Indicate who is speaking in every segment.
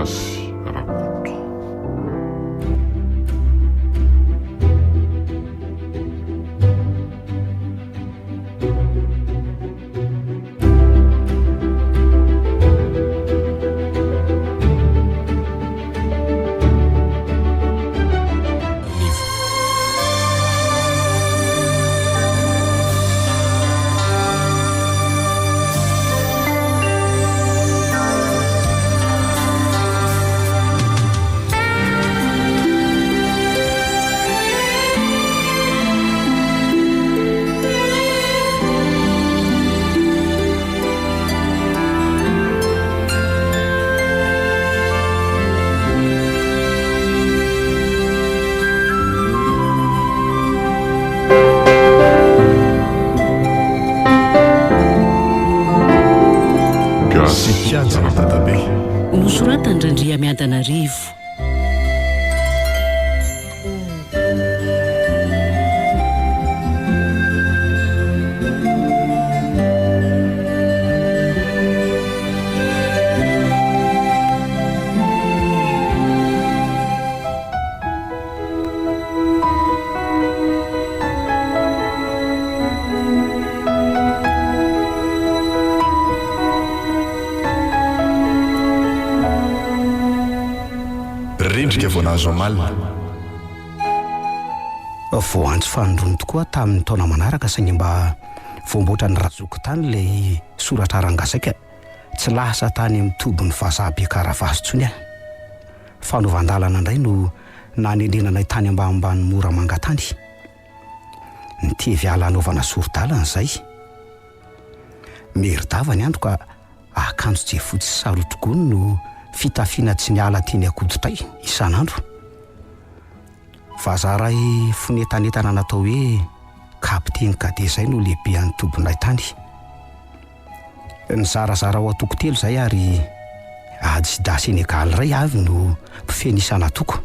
Speaker 1: Gasy Rakoto.
Speaker 2: Nosoratandrandria Miantanarivo.
Speaker 3: Rendrika voanazo amalina
Speaker 4: voanjo fanondrony tokoa tamin'ny taona manaraka saingy mba voamboatra ny razoko tany ilay soratra rangasaika tsy lasa tany amin'ny tobon'ny vazaha-be-karavazo tsony aho fanaovandalana indray no nanendrenanay tany ambanimbany mora mangatany nitevy ala anaovana sorodalana izay meridava ny andro ka akanjo jefotsy sarotogony no fitafiana tsy niala tiany akoditay isan'andro vazaray fonentanetana natao hoe kapiteny kade izay no lehibe an'ny tobonay tany ny zarazara ao atoko telo izay ary ajida Senegal iray avy no mpifenisana toko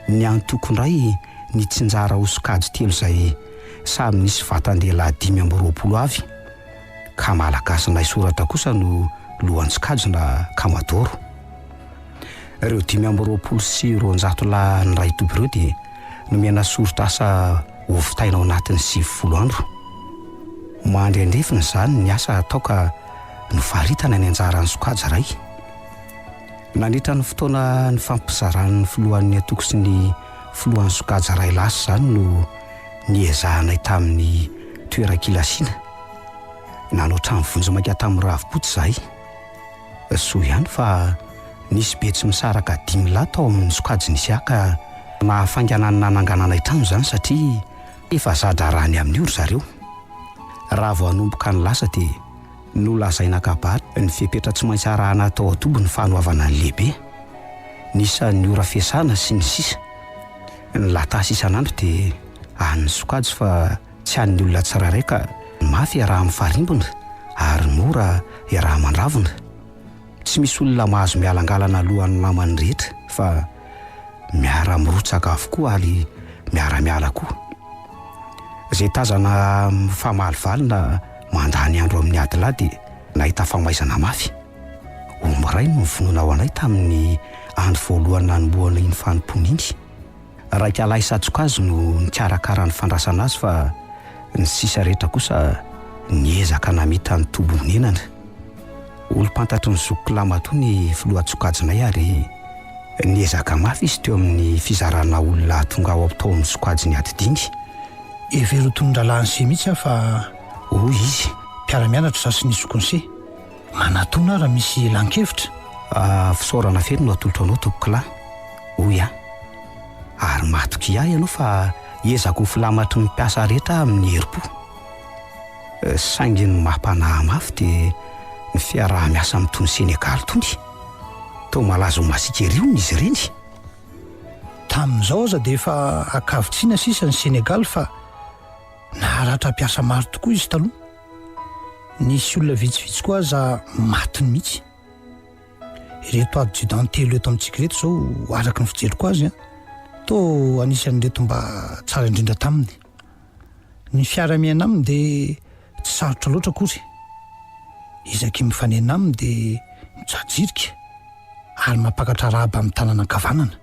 Speaker 4: ny antoko indray ny tsinjara osokajy telo izay samy nisy vatandela 520 avy ka malagasy soratra kosa no lohantsokajona kamadoro ireo 520 sy 200 lahy ny ray toby ireo dia nomena soratra asa ovitaina ao anatin'ny 90 andro mandrendrefiny izany ny asa atao ka nofaritana ny anjaran'ny sokajy iray nandritra ny fotoana ny fampizaran'ny filohan'ny atoko sy ny filohan'ny sokajy iray lasa izany no niezahanay tamin'ny toeran-kilasiana nanao trano vonjy-maika tamin'ny ravipotsy izahay soa ihany fa nisy be tsy misaraka 5 lahy tao amin'ny sokajy nisy aka nahafainganany nanangananay trano izany satria efa zadrarany amin'ny oro zareo raha vao hanomboka ny lasa dia nolazaina kabary ny fepetra tsy maintsy arahana tao atobo ny fanoavana ny lehibe nisan'ny ora fiasana sy ny sisa ny latasy isan'andro dia any sokajy fa tsy han'ny olona tsirairay ka mafy araha mifarimbona ary mora araha mandravona tsy misy olona mahazo mialangalana alohan'ny namany rehetra fa miara mirotsaka avokoa ary miara-miala koa izay tazana famalivalina mandany andro amin'ny adilahy dia nahita famaizana mafy omray no mivonona ao anay tamin'ny andro voalohany nanomboana iny fanompony iny raika lahy satsokazy no nikarakara ny fandrasana azy fa ny sisa rehetra kosa niezaka namita ny tobonenana olo-pantatry ny zokolamato ny filoha-tsokajinay ary niezaka mafy izy teo amin'ny fizarana olona tonga ao tao amin'ny sokajy ny adidingy
Speaker 5: everotonondralany se mihitsy aho fa
Speaker 4: hoy izy
Speaker 5: mpiara-mianatra za sy nisy conseil manatona raha misy lankevitra
Speaker 4: fisaorana fery no atolotra anao tokoklahy hoy ary matoky ahy ianao fa ezako filamatry ny mpiasa rehetra amin'ny heripo saingy ny mampanahy mafy dia ny fiaraha-miasa amin'itony Senegal tony tao malazo masika eriony izy ireny
Speaker 5: tamin'izao aza dia efa akavitsiana sisa ny Senegal fa naharatra mpiasa maro tokoa izy taloha nisy olona vitsivitsy koa aza matiny mihitsy ireto adjudant telo eto amintsika reto izao araky ny fijeriko azy to anisan'reto mba tsara indrindra taminy ny fiara-miaina aminy dia tsy sarotra loatra akory izaky mifanena aminy dia mijajirika ary mampakatra rahaba amin'ny tanàna ankavanana.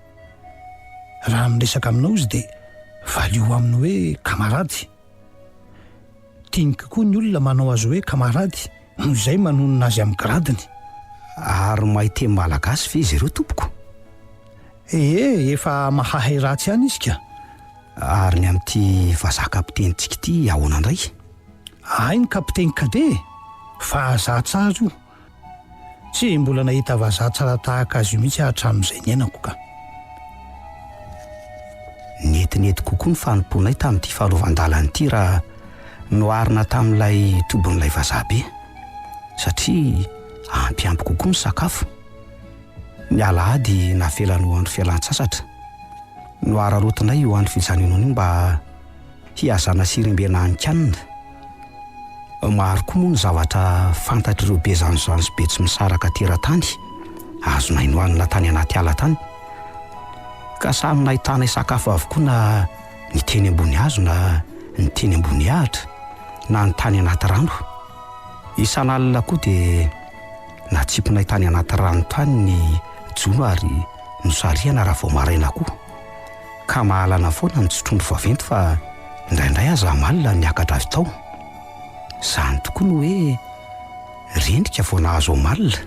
Speaker 5: Raha miresaka aminao izy dia valio aminy hoe kamarady. Tiany kokoa ny olona manao azy hoe kamarady noho izay manonona azy amin'ny gradiny.
Speaker 4: Ary mahiteny malagasy ve izy ireo tompoko?
Speaker 5: Efa mahahay ratsy ihany izy ka.
Speaker 4: Ary ny amin'ity vazaha kapitenitsika ity ahoana indray?
Speaker 5: Ay, ny kapiteny Kade vazaha tsara io. Tsy mbola nahita vazaha tsara tahaka azy io mihitsy hatramin'izay ny ainako ka.
Speaker 4: Netinety kokoa ny fanomponay tamin'ity fahalovan-dalana ity raha noharina tamin'ilay tobon'ilay vazaha be, satria ampy kokoa ny sakafo. Ny alahady navelany ho andro fialan-tsasatra no ararotinay io andro fijanonana io mba hiazana sirembena any-kanina. Maro koa moa ny zavatra fantatr'ireo be zanozany sy be tsy misaraka teratany azonay nohanina tany anaty ala tany, ka samy nahitanay sakafo avokoa na ny teny ambony hazo na ny teny ambony ahitra na ny tany anaty rano. Isan'alina koa dia natsiponay tany anaty rano tany ny jono ary nosariana raha vao maraina koa, ka mahalana foana ny tsotrondro vaventy fa indraindray aza malina miakatra avy tao. Izany tokoa no hoe rendrika vao nahazo malina.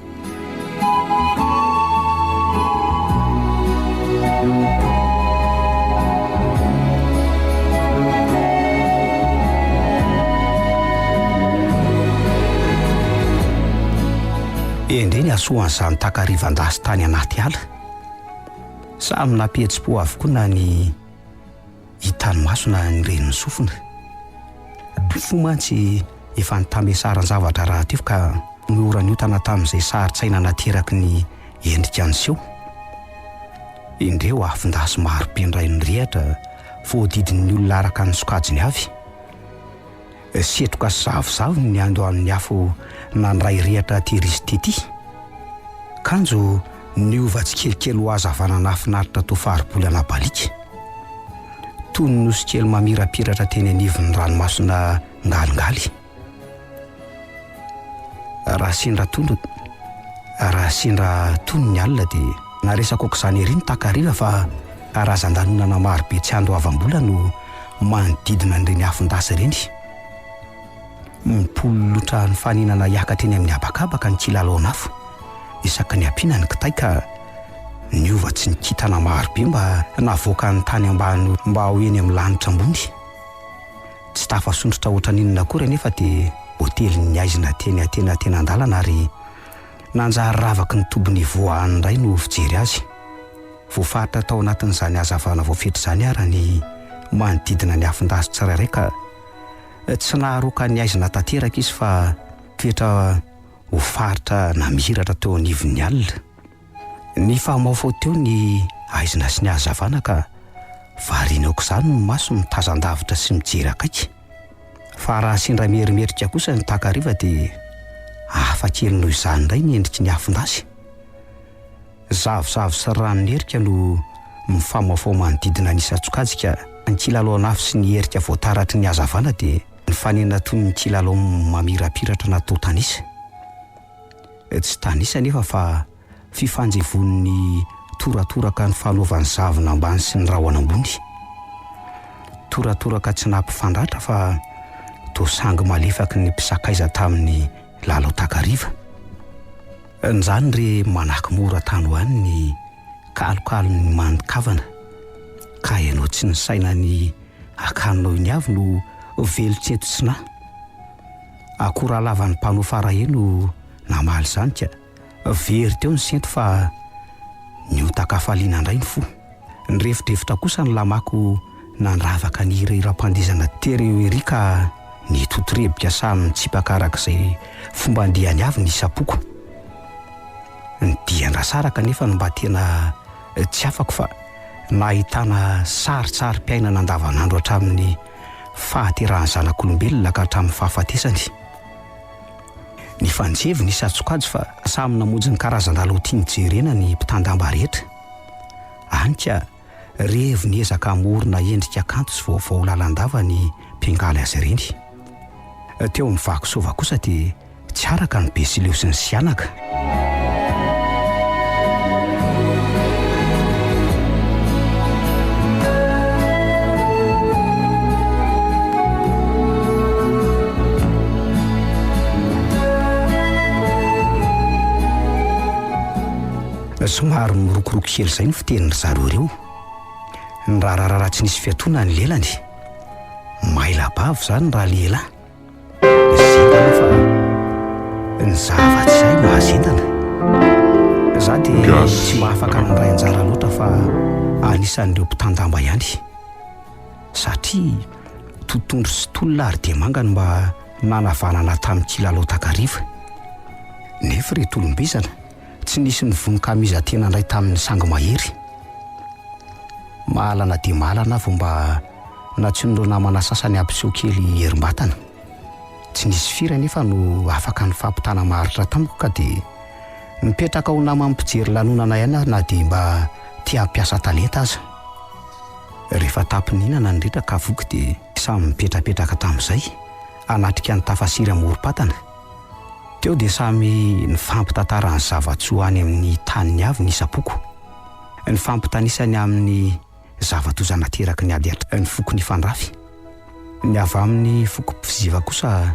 Speaker 4: Endre ny asoan'izany takarivan-dasy tany anaty ala. Samy nampihetsy-po avokoa na ny hitany maso na ny reniny sofina. Fo mantsy efa nitambesaran zavatra raha teo ka mioraniotana tamin'izay saritsaina nateraky ny endrika anyseho. Indreo afindasy maro be indray ny rehatra voadidin'ny olona araka ny sokajiny avy. Setroka sy zavozavo ny ando amin'ny afo nandray rehatra terizitety. Kanjo niova tsikelikely ho azavana nafinaritra to faribolana balika. Toy ny nosy kely mamirapiratra teny anivon'ny ranomasina ngalingaly. Raha sendra tony ny alina dia naresako aok'izany ery ny takariva fa karazan-danonana maro be tsy ando avam-bola no manodidina n'ireny afindasy ireny. Mipololotra ny faninana hiakatra eny amin'ny habakabaka ny kilalaonafo isaky ny ampiana ny kitay ka niova tsy nikitana maro be mba navoaka ny tany ambany mba ho eny amin'ny lanitra ambony. Tsy tafasondrotra ohatran'inona koa nefa dia hotely ny aizina teny an-dalana ary nanjary ravaky ny tobony voahany indray no fijery azy. Voafaritra tao anatin'izany hazavana voafetra izany ary ny manodidina ny afindasy tsirairay ka tsy naharoka ny aizina tanteraka izy fa toetra ho faritra namiratra teo anivon'ny alina. Ny famaofao teo ny aizina sy ny hazavana ka variana aok'izany ny maso mitazan-davitra sy mijery akaiky. Fa raha sendra merimerika kosa ny takariva dia hafakely noho izany indray ny endriky ny afindasy. Zavozavo sy ranonerika no mifamaofao manodidina ny isa-tsokajika. Ny kilalaonafo sy ny herika voataratry ny hazavana dia ny fanena toy ny kilalao mamirapiratra natao tanisa. Tsy tanisa nefa fa fifanjevon'ny toratoraka ny fanaovan'ny zavona ambany sy ny rahona ambony. Toratoraka tsy nampifandratra fa tosangy malefaky ny mpisakaiza tamin'ny lalao takariva. Nzany re manaky mora tany hoany ny kalokalo ny mandikavana ka ianao tsy ny saina ny akanonao iny avy no velotseto sy na. Akora lavan'ny mpanao faraheno namaly izany ka very teo ny sento fa nihotakafaliana indray ny fo. Ny refitrefitra kosa ny lamako nandravaka ny hira-pandizana tereo ery ka ny totorebika samy mitsipaka arak'izay fomba andihany avy ny isapoko. Ny diandrasara kanefa no mba tena tsy afako fa nahitana saritsary-piainana andavanandro hatramin'ny fahaterahan'ny zanak'olombelona ka hatramin'ny fahafatesany. Ny fanjevy ny isa-tsokajy fa samy namonjy ny karazan-dalao tiany jerena ny mpitandamba rehetra. Any ka revo niezaka amorona endrika kanto sy vaovao lalandava ny mpiangaly azy ireny. Teo amin'ny vakisova kosa dia tsy araka ny Besileo sy ny Sianaka. somary mirokoroko kely izay ny fitenin'ny zareo ireo. Ny raharaharaha tsy nisy fiatoana ny lelany, mailabavy zany raha lela. Zendana fa ny zava-tsy izay mahazendana. Za dia tsy mahafaka mandray anjara loatra fa anisan'ireo mpitandamba ihany, satria totoandro sy tolona ary dia manga no mba nanavanana tamin'ny kilalao takariva. Nefa reto olombizana tsy nisy ny vonin-kamiza tena indray tamin'ny sango mahery. Mahalana dia mahalana vao mba natsinon'ireo namana sasany ampiseho kely herim-batana. Tsy nisy firy nefa no afaka ny fampitana maharitra tamiko ka dia nipetraka ho namany mpijery lanonana ihany na dia mba tia hampiasa talenta aza. Rehefa tapin'inana ny rehetra ka voky dia samy mipetrapetraka tamin'izay anatrika ny tafasiry amorom-patana. Teo dia samy nifampitantara ny zava-tsoa any amin'ny taniny avy ny isapoko, ny fampitanisany amin'ny zava-toza nateraky ny ady ny foko ny fandrafy. Ny avy amin'ny foko mpiziva kosa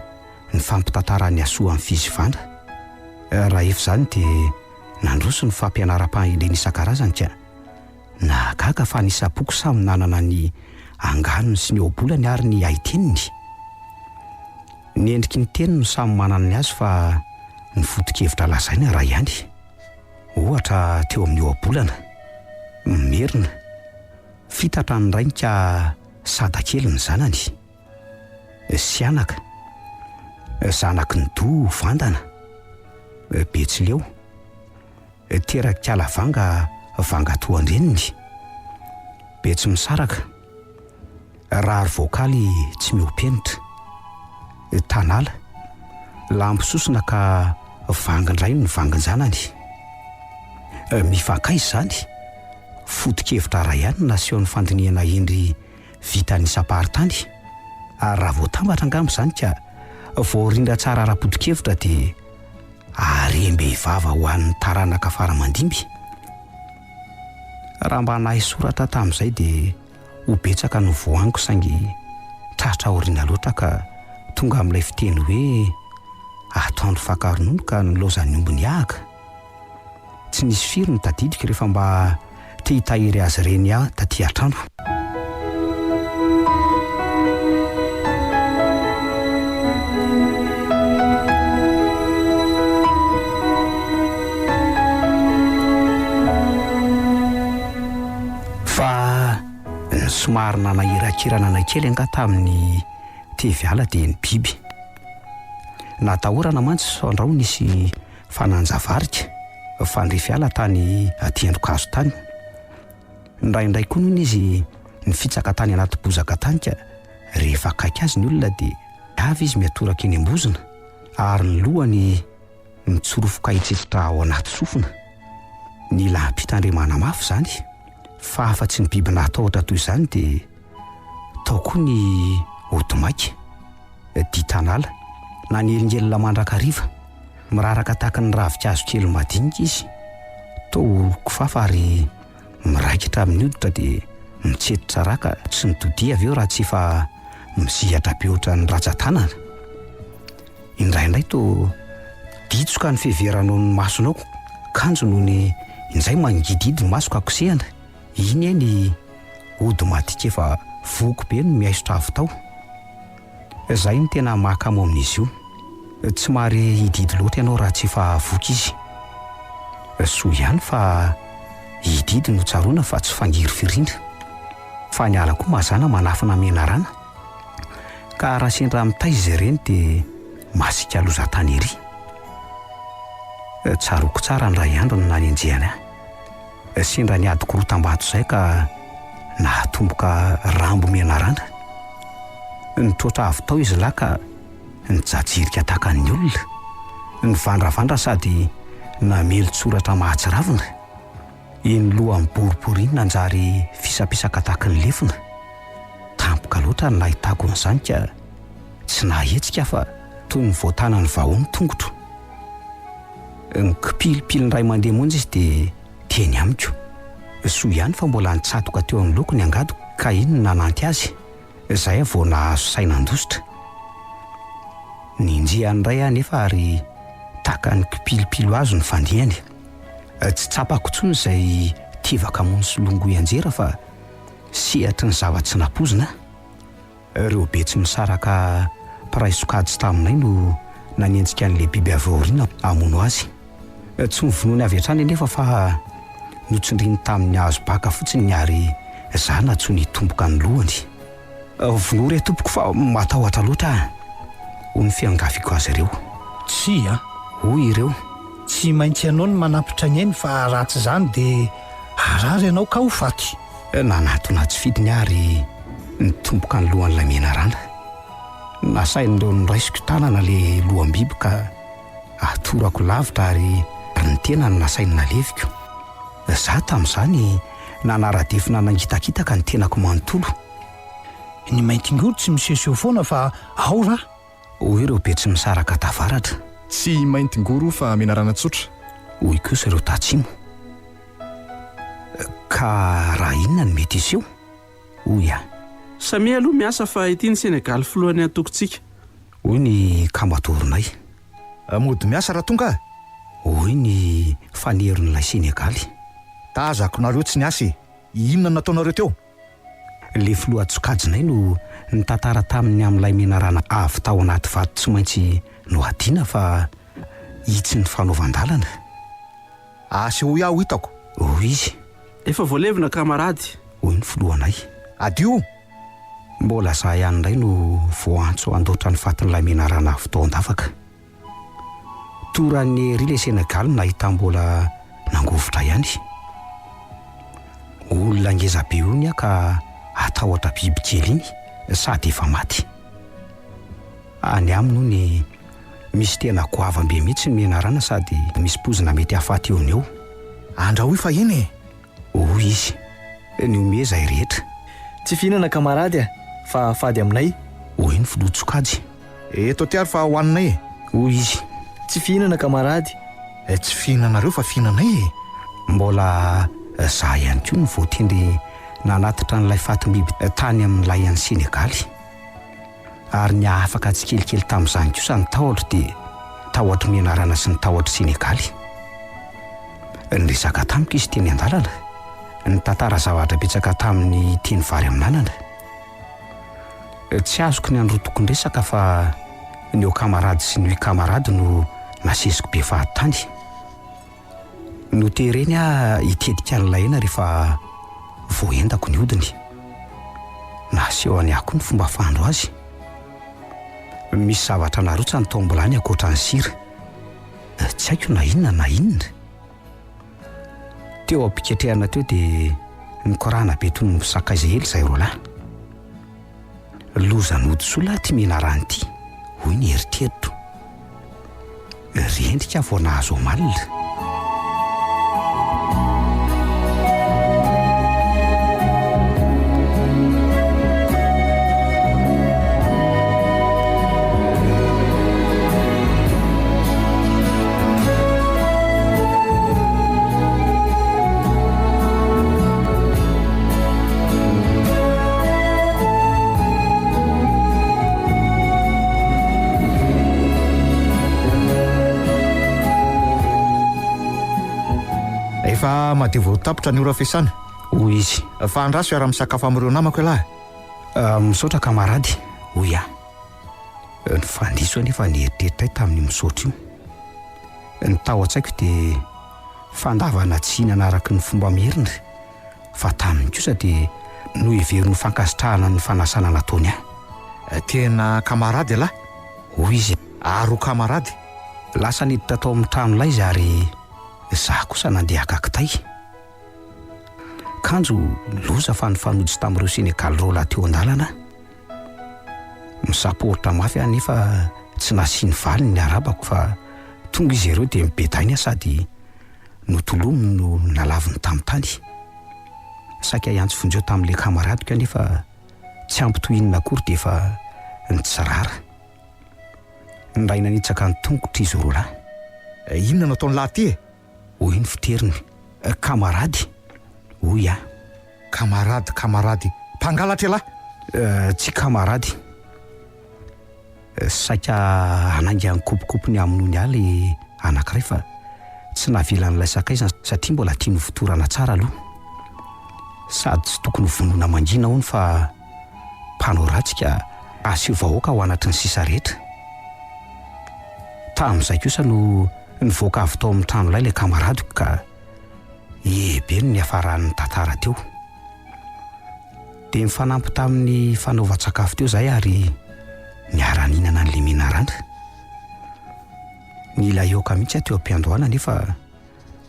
Speaker 4: ny fampitantara ny asoa amin'ny fizivana. Raha efa izany dia nandroso ny fampianaram-pahaileny isan-karazany ka nahagaga fa ny isapoko samy nanana ny anganony sy ny obolany ary ny haiteniny. Ny endriky ny teniny no samy manana ny azy fa ny foto-kevitra lazaina raha ihany. Ohatra teo amin'ny obolana, merina, fitatra ny rainy ka sadakely ny zanany, sianaka, zanaky ny do vandana, betsileo, terak'ala vanga vangatoandreniny, betsy misaraka, rary voakaly tsy miompenitra, tanala, lambo sosina ka vangindray ny vanginjanany. Mifakay izany, foto-kevitra raha ihany nasehon'ny fandiniana endry vita ny isam-paritany. Ary raha voatambatra angamba izany ka voarindra tsara ara-poto-kevitra dia arem-behivava ho an'ny taranaka faramandimby. Raha mba nahay soratra tamin'izay dia ho betsaka no voango saingy tratra aoriana loatra ka tonga amin'ilay fiteny hoe atoandro fakaronono ka nilozany ombony ahaka. Tsy nisy firy ny tadidiko rehefa mba tia hitahiry azy ireny aho taty an-trano. Fa ny somary nanahirakirana anakely anga tamin'ny teviala dia ny biby. Natahorana mantsy sandrao nisy fananjavarika fandrefiala tany atiandro-kazo tany. Indraindray koa noho izy nifitsaka tany anaty bozaka tany ka rehefa akaiky azy ny olona dia avy izy miatoraka eny ambozina ary ny lohany mitsorofoka hitsetitra ao anaty sofina. Ny lampitandremana mafy izany, fa afa-tsy ny biby natahotra toy izany dia tao koa ny odimaika, ditanala na ny elingelina mandrakariva. Miraraka tahaka ny ravikazo kely madinika izy, toa kifafa ary miraikitra amin'ny hoditra dia mitsetitra raka tsy nitody avy eo raha tsy efa mizihatra be ohatra ny ratsan-tanana. Indraindray toa ditsoka ny fiheveranao ny masonao, kanjo noho ny inzay mangididy ny masoko akosehana. Iny ny ody madika efa voko be no miaisotra avy tao. Izay no tena mahakamo amin'izy io. Tsy mary hididy loatra ianao raha tsy efa voky izy. Soa ihany fa hididy no tsaroana fa tsy fangiry firindra. Fa ny ala koa mazana manafina menarana. Ka raha sendra mitaiza ireny dia masika loza-tany ery. Tsaroko tsara ny ray andro no nanenjehana ahy. Sendra ny adiko roa tambato izay ka nahatomboka rambo menarana. Nitrotra avy tao izy lahy ka nijajirika takan'ny olona, nivandravandra sady namelotsoratra mahatsiravina. Eny lohany boribory iny nanjary fisapisaka takan'ny lefina. Tampoka loatra ny nahitako an'izany ka tsy nahetsika fa toy ny voatanany vahoany tongotro. Ny kipilipiliny ray mandeha monja izy dia teny amiko. Soa ihany fa mbola nitsatoka teo amin'ny lokony angadiko ka iny no nananty azy. Izay vao nahazo saina andositra. Ninjiany iray aho nefa ary taka ny kipilipilo azo ny fandihany. Tsy tsapako ntsony izay tivaka mony sy longo ianjera fa sihatry ny zava-tsy napozina. Ireo be tsy misaraka mpiray sokajy taminay no nanenjika an'ilay biby avy aoriana hamono azy. Tsy mivonoany avy hatrany anefa fa notsindriny tamin'ny hazo baka fotsiny ary za natso nitomboka ny lohany. Vono re tompoko fa matahotra loatra ho ny fiangafiko azy ireo.
Speaker 5: Tsy a
Speaker 4: hoy ireo.
Speaker 5: Tsy maintsy ianao ny manampitra ny ainy fa raha tsy izany dia arary ianao ka ho faty.
Speaker 4: Nanatona tsy fidiny ary nitomboka ny lohan'ilay menarana. Nasain'ireo niraisiko tanana le lohambiby ka atorako lavitra ary ny tena ny nasainy naleviko. Za tamin'izany nanaradefina nangitakitaka ny tenako manontolo.
Speaker 5: Ny maintingolo tsy misehoseho foana fa ao raha.
Speaker 4: Hoy ireo be tsy misaraka tavaratra.
Speaker 3: Tsy maintingoro fa menarana tsotra.
Speaker 4: Hoy kosa ireo tatsimo. Ka raha inona ny mety iseho? Hoy a.
Speaker 1: Samy aloha miasa fa ity ny Senegal filohan'ny antokontsika.
Speaker 4: Hoy ny kambatoronay.
Speaker 6: Mody miasa raha tonga.
Speaker 4: Hoy ny faneron'ilay Senegaly.
Speaker 6: Tazako nareo tsy niasy. Inona nataonareo teo?
Speaker 4: Le filohan-tsokajinay no nitantara taminy amin'ilay menarana avy tao anaty vato tsy maintsy no adiana fa hitsy ny fanaovan-dalana.
Speaker 6: Aseho iaho hitako.
Speaker 4: Hoy izy.
Speaker 1: Efa voalevina kamarady.
Speaker 4: Hoy ny filohanay.
Speaker 6: Adio.
Speaker 4: Mbola za ihany indray no voantso andoatra ny fatin'ilay menarana avy tao andafaka. Toran'ny ery le Senegal nahita mbola nangovotra ihany. Olona ngeza be ony ka atahotra biby kely iny sady efa maty. Any amino ny misy tena goavam-be mihitsy ny menarana sady misy pozina mety hafaty eo neo.
Speaker 6: Andrahoy fa iny e.
Speaker 4: Hoy izy. Ny omeza rehetra.
Speaker 7: Tsy fihinana kamarady fa fady aminay.
Speaker 4: Hoy ny filoha-tsokajy.
Speaker 6: Eto ty ary fa hoaninay e.
Speaker 4: Hoy izy.
Speaker 7: Tsy fihinana kamarady.
Speaker 6: Tsy fihinanareo fa fihinanay e.
Speaker 4: Mbola za ihany koa ny voatendry nanatitra n'ilay fatim-biby tany amin'ilay an'ny Senegaly. Ary ny afaka tsy kelikely tamin'izany kosa ny tahotra dia tahotra menarana sy ny tahotra Senegaly. Ny resaka tamiko izy teny an-dalana. Ny tantara zavatra betsaka tamin'ny teny vary amin'anana. Tsy azoko ny androtoko ny resaka fa ny eo kamarady sy ny kamarady no nasesiko be fahatany. No tereny hitedika an'ilay ena rehefa voendako ny hodiny. Naseho any ako ny fomba fandro azy. Misy zavatra narotsany tao ambolany ankoatra ny sira. Tsy haiko na inona na inona. Teo ampiketrehana teo dia nikorana be toy ny sakaiza hely izay roalahy. Loza nodsola ty menarana ity. Hoy ny eritreritro. Rendrika vao nahazo omalina.
Speaker 6: Efa madio voatapitra ny ora fiasana.
Speaker 4: Hoy izy.
Speaker 6: Fa andraso iara misakafo amin'ireo namako ialahy.
Speaker 4: Misaotra kamarady. Hoy a. Ny fandiso anefa nieritreritra tamin'ny misaotra io. Ny tao an-tsaiko dia fandavana tsy hihinana araka ny fomba merina. Fa taminy kosa dia no heveriny fankasitrahana ny fanasana nataony ahy.
Speaker 6: Tena kamarady alahy.
Speaker 4: Hoy izy.
Speaker 6: Aro kamarady.
Speaker 4: Lasa niditra tao amin'ny tranolay izy ary za kosa nandeha kakitay. Kanjo loza fa nifanojy tamin'ireo Senegaly roa lahy teo an-dalana. Misaporitra mafy aho nefa tsy nasiany valiny ny arabako fa tonga izy ireo dia mibetainy sady notolomy no nalaviny tamin'ny tany. Saika iantso vonjeo tamin'ilay kamaradiko nefa tsy ampitohinina akory dia efa nitsirara. Ny ray nanitsaka ny tongotra izy roa lahy.
Speaker 6: Inona nataony lahy ty e?
Speaker 4: Hoy ny fiteriny. Kamarady. Hoy a.
Speaker 6: Kamarady. Mpangalatra lahy.
Speaker 4: Tsy kamarady. Saika hanangy ny kopikopiny amin'ony aly anankiray fa tsy navilan'ilay sakaiza satria mbola tiany fotorana tsara aloha, sady tsy tokony vonona mangina hono fa mpanao ratsika asio vahoaka ho anatry ny sisa rehetra. Tamin'izay kosa no nivoaka avy tao amin'ny trano ilay kamaradiko ka ebe no niafaran'ny tantara teo. Dia mifanampy tamin'ny fanaovan-tsakafo teo izay ary niara-nihinana an'ilay menarana. Nila ioka mihitsy teo am-piandohana nefa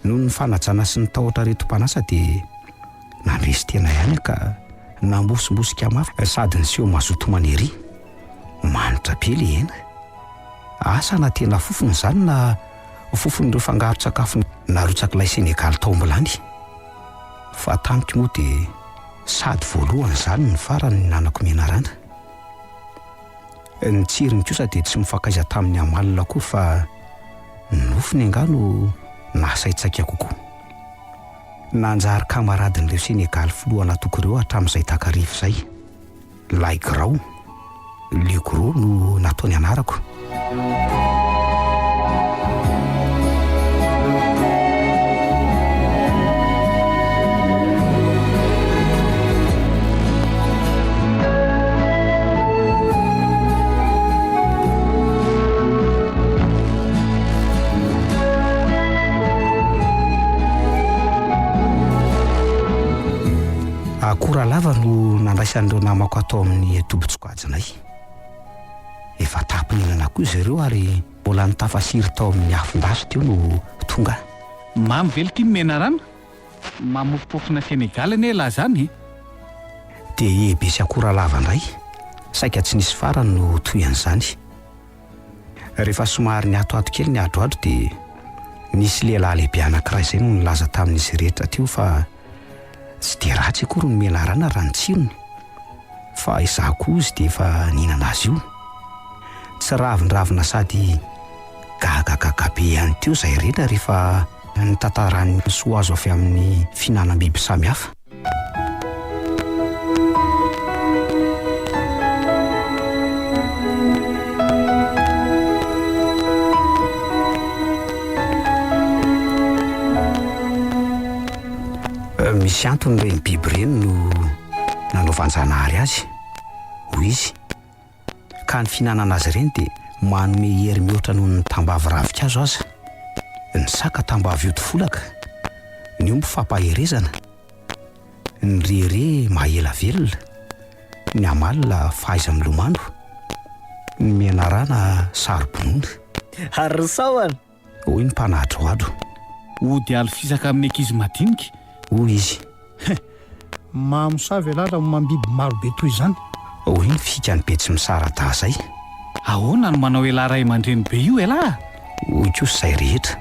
Speaker 4: noho ny fanajana sy ny tahotra retom-panasa dia nandresy tena ihany ka nambosimbosika mafy sady niseho mazoto manery. Manitra be le hena. Asa na tena fofony izany na fofon'ireo fangaro-tsakafo narotsak'ilay Senegaly tao Ambilany. Fa tamiko moa dia sady voalohany izany ny farany nanako menarana. Ny tsiriny kosa dia tsy mifankaiza tamin'ny amalina koa fa nofony angano nasaitsaka kokoa. Nanjary kamaradin'ireo Senegaly filohana toko ireo hatramin'izay takarivo izay. Laigrao, Legro no nataony anarako. Akora lava no nandraisan'ireo namako atao amin'ny tombon-tsokajinay. Efa tapininana koa izy ireo ary mbola nitafasiry tao amin'ny afon-daso teo no tonga.
Speaker 1: Mamy velika iny menarana, mamofopofona Senegaly anie laha zany.
Speaker 4: Dia ebe sy akora lava indray, saika tsy nisy farany no toy an'izany. Rehefa somary niatoato kely ny androandro dia nisy lehilahy lehibe anankiray izay no nilaza tamin'izy rehetra teo fa tsy dia ratsy akory ny menarana raha ny tsirony, fa izaho koa izy dia efa nihinana azy io. Tsy ravinravina sady gagagaga be ihany teo izay rehetra rehefa nitantarany soa azo avy amin'ny fihinanam-biby samihafa. Misy antony ireny biby ireny no nanaovanjanahary azy hoy izy, ka ny fihinanana azy ireny dia manome hery mihoatra noho ny tambavy ravikazo aza. Ny saka tambavy hodi-folaka, ny omby fampaherezana, ny rere mahela velona, ny amalina fahaiza milomano, ny menarana saribonona.
Speaker 7: Ary risaoana.
Speaker 4: Hoy ny mpanahadroadro.
Speaker 1: Ody aly fisaka amin'ny ankizy madinika.
Speaker 4: Hoy izy.
Speaker 5: Mamosavy raha mambiby marobe toy izany.
Speaker 4: Hoy ny fikany be tsy misara-da izay.
Speaker 1: Ahoana no manao ela ray aman-dreny be io ela?
Speaker 4: Hoy kosa izay rehetra.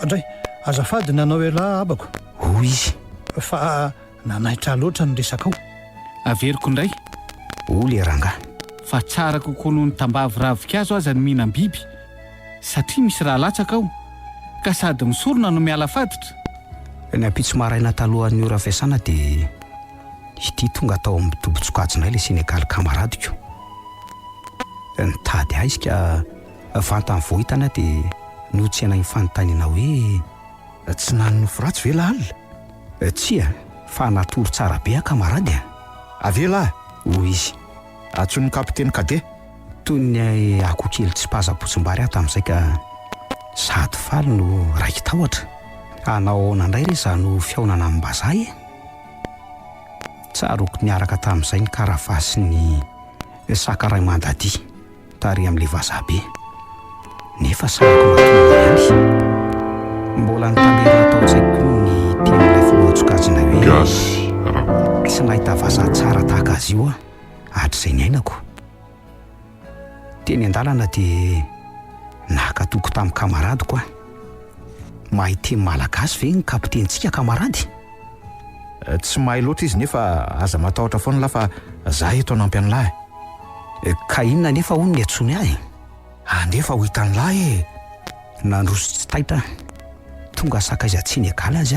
Speaker 5: Andray, azafady nanao ela abako.
Speaker 4: Hoy izy.
Speaker 5: Fa nanaitra loatra ny resaka ao.
Speaker 1: Averiko indray.
Speaker 4: Hoy le rangahy.
Speaker 1: Fa tsara kokoa noho ny tambavy ravikazo aza ny mihinam-biby, satria misy raha latsaka ao ka sady misorona no miala fatotra.
Speaker 4: Ny ampitso maraina talohan'ny ora fiasana dia ity tonga tao amin'ny tombon-tsokajinay ilay Senegaly kamaradiko. Nitady azy ka vantany vohitana dia notsena ny fanontaniana hoe
Speaker 6: Tsy nanofo ratsy ve lahy?
Speaker 4: Tsia, fa natoro tsara be kamarady.
Speaker 6: Ave lahy,
Speaker 4: Hoy izy.
Speaker 6: Atsony kapiteny Kade.
Speaker 4: Toy ny akoho kely tsy paza-potsim-bary aho tamin'izay ka sady faly no raiky tahotra. Anao ahoana indray re izany fiaonana amin'ny mbazaha e? Tsaroko niaraka tamin'izay ny karavasy ny sakaray mandady tary amin'ilay vazaha be. Nefa sarako matonga ihany. Mbola nitandrena tao an-tsaiko ny tenin'ilay filoha-tsokajina hoe tsy nahita vazaha tsara tahaka azy io hatr'izay ny ainako. Teny an-dalana dia nakatoko tamin'ny kamaradiko aho. Mahay teny malagasy ve ny kapitentsika kamarady?
Speaker 6: Tsy mahay loatra izy nefa aza matahotra foana lahy fa zaho eto anampy an'lahy.
Speaker 4: Ka inona nefa hono ny antsony ahy?
Speaker 6: Nefa ho hitan'ny lahy e.
Speaker 4: Nandroso tsy taitra. Tonga sakaiza Senegaly azy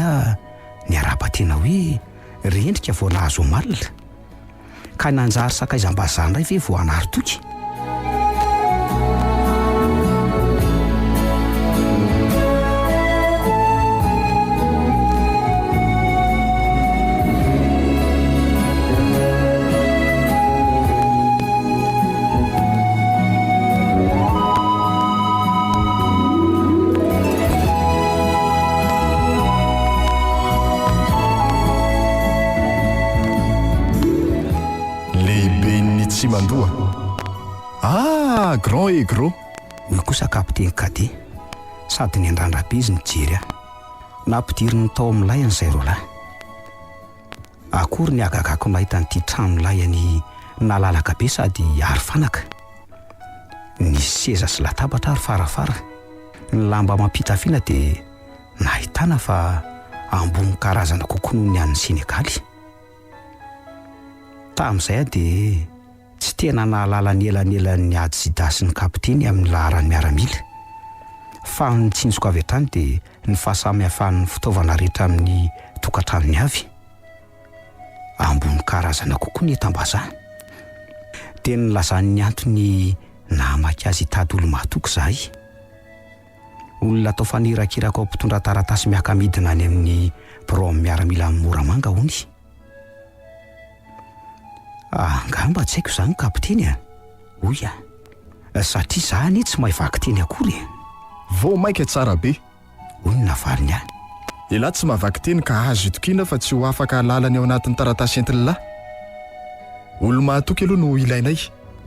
Speaker 4: ny araba-tena hoe rendrika vao nahazo omalina. Ka nanjary sakaizam-bazaha indray ve vao hanary toky?
Speaker 3: grand et gros.
Speaker 4: hoy kosa kapiteny kade sady ny andrandrabe izy nijery aho nampidiriny tao amin'nylay an'izay ro lahy akory ny agagako nahita nyity trano layany nalalaka be sady ary fanaka nisy seza sy latabatra ary farafara ny lamba mampitafiana dia nahitana fa ambony karazana kokoa noho ny an'ny Senegaly tamin'izay aho dia tsy tena nahalala ny elanelan'ny ady Zida sy ny kapiteny amin'ny laharany miaramila fa ny tsinjoko avy hatrany dia ny fahasamihafan'ny fitaovana rehetra amin'ny tokantranony avy ambony karazana kokoa ny etam-bazaha dia nylazan'ny antony namaky azy hitady olo-mahatoky izahay olona atao fanirakirako ao mpitondra taratasy miaka-midina any amin'ny brom miaramila amin'ny Moramanga hony angamba tsy haiko izany kapiteny hoy satria izaho anie tsy mahay vaky teny akory
Speaker 3: Vao maika tsara be.
Speaker 4: hoy ny navariny ahy
Speaker 3: Ilahy tsy mahavaky teny ka azo itokina fa tsy ho afaka lalany ao anatin'ny taratasy entin'lahy. Olo-mahatoky aloha no ilainay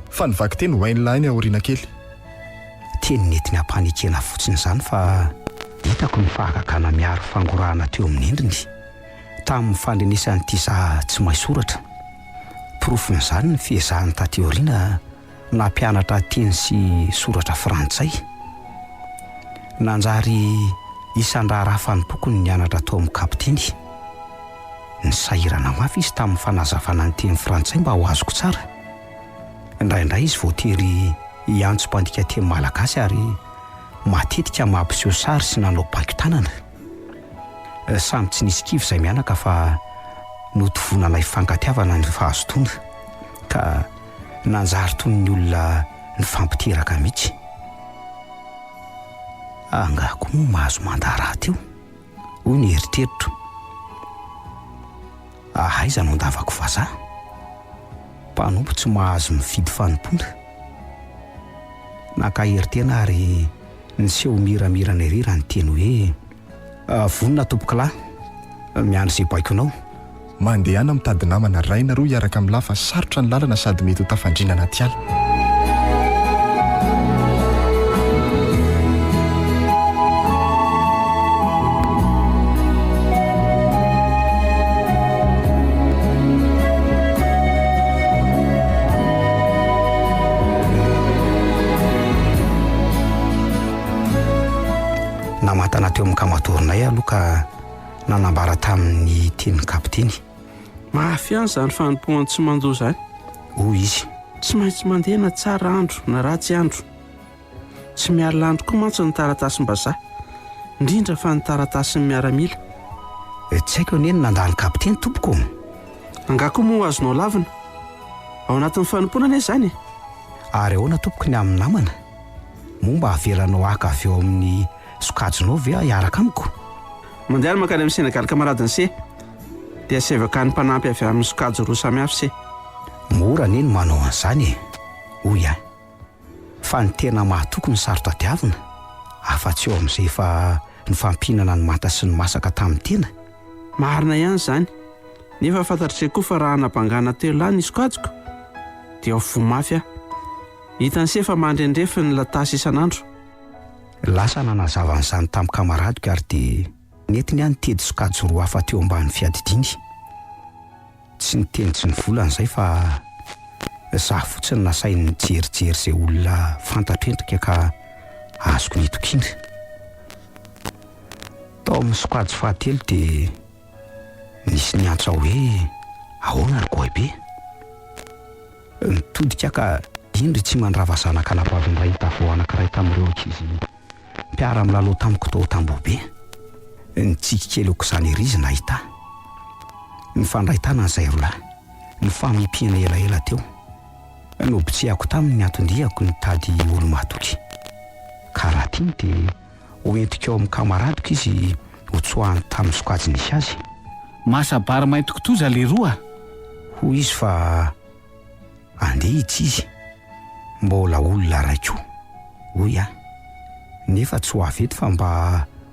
Speaker 3: fa ny vaky teny ho hainy lahy ny aoriana kely.
Speaker 4: teny netiny ampanekena fotsiny izany fa hitako ny fahakakana miaro fangorahana teo amin'ny endriny tamin'ny fandrenesan'ity izaho tsy mahay soratra porofon'izany ny fiezahan'ny taty aoriana nampianatra teny sy soratra frantsay nanjary isan-draharaha fanimpoko ny nianatra tao amin'ny kapiteny ny sahirana mafy izy tamin'ny fanazavana ny teny frantsay mba ho azoko tsara indraindray izy voatery iantso-pandika teny malagasy ary matetika mampiseho sary sy nanao paingo-tanana samy tsy nisy kivy izay mianaka fa notovonana ifankatiavana ny fahazotoana ka nanjary toy ny olona ny fampiteraka mihitsy angako moa mahazo mandara teo hoy ny eritreritro ahaiza no andavako vazaha mpanompo tsy mahazo mifidy fanompona nakaheritena ary niseho miramirana irira ny teny hoe vonina tompokilahy miandry izay baikonao
Speaker 3: Mandehana mitady namana raina roa hiaraka amin'ny lahy fa sarotra ny lalana sady mety ho tafandriana anaty ala.
Speaker 4: namatana teo amin'ny kamatorinay aloha ka nanambara tamin'ny teny kapiteny
Speaker 8: Mahafiana izany fanompoana tsy mandoa izany
Speaker 4: hoy izy
Speaker 8: tsy maintsy mandeha na tsara andro na ratsy andro tsy miala andro koa mantsy ny taratasim-bazaha indrindra fa ny taratasin'ny miaramila
Speaker 4: tsy haiko anie ny nandany kapiteny tompoko
Speaker 8: angako moa azonao lavina ao anatin'ny fanompoana anie izany
Speaker 4: ary ahoana tompoko ny amin'ny namana momba avelanao aka avy eo amin'ny sokajinao ve hiaraka amiko
Speaker 8: mandeha makany amin'ny Senegaly kamaradiny se dia sevaka ny mpanampy avy amin'ny sokajo roa samihafa se
Speaker 4: mora neny manao an'izany hoy fa ny tena mahatoky ny sarotra tiavina afa-tsy eo amin'izay fa ny fampinana ny manta sy ny masaka tamin'ny tena
Speaker 8: marina ihany izany nefa fantatr'izay koa fa raha nabangana telo lahy ny sokajoko dia ho vomafy aho hitany se fa mandrendrefy ny latasy isan'andro
Speaker 4: lasa nanazavan'izany tamin'ny kamaradiko ary dia netiny ihany tedy sokajo roa hafa teo ambany fiadidiny tsy niteny tsy ny volana izay fa zaho fotsiny nasainy nijerijery izay olona fantatro endrika ka azoko nitokiana tao amin'ny sokajo fahatelo dia nisy niantso aho hoe ahoana ry goay be nitodika ka indry tsy mandrava zanak'alapaviny ray tafo anankiray tamin'ireo ankizy mpiara milalao tamiko tao tamboho be nitsiky kely aoko izany ery izy nahita ny fandraitana an'izay rolahy ny famipihana elaela teo nobitsihako taminy antondriako nitady olo-mahatoky ka raha tiany dia hoentiko eo amin'ny kamaradiko izy ho tsoahany tamin'ny sokajy nisy azy
Speaker 1: masabary maitoko toza le roa
Speaker 4: hoy izy fa andeha itsy izy mbola olona raiko hoy nefa tsy ho avy eto fa mba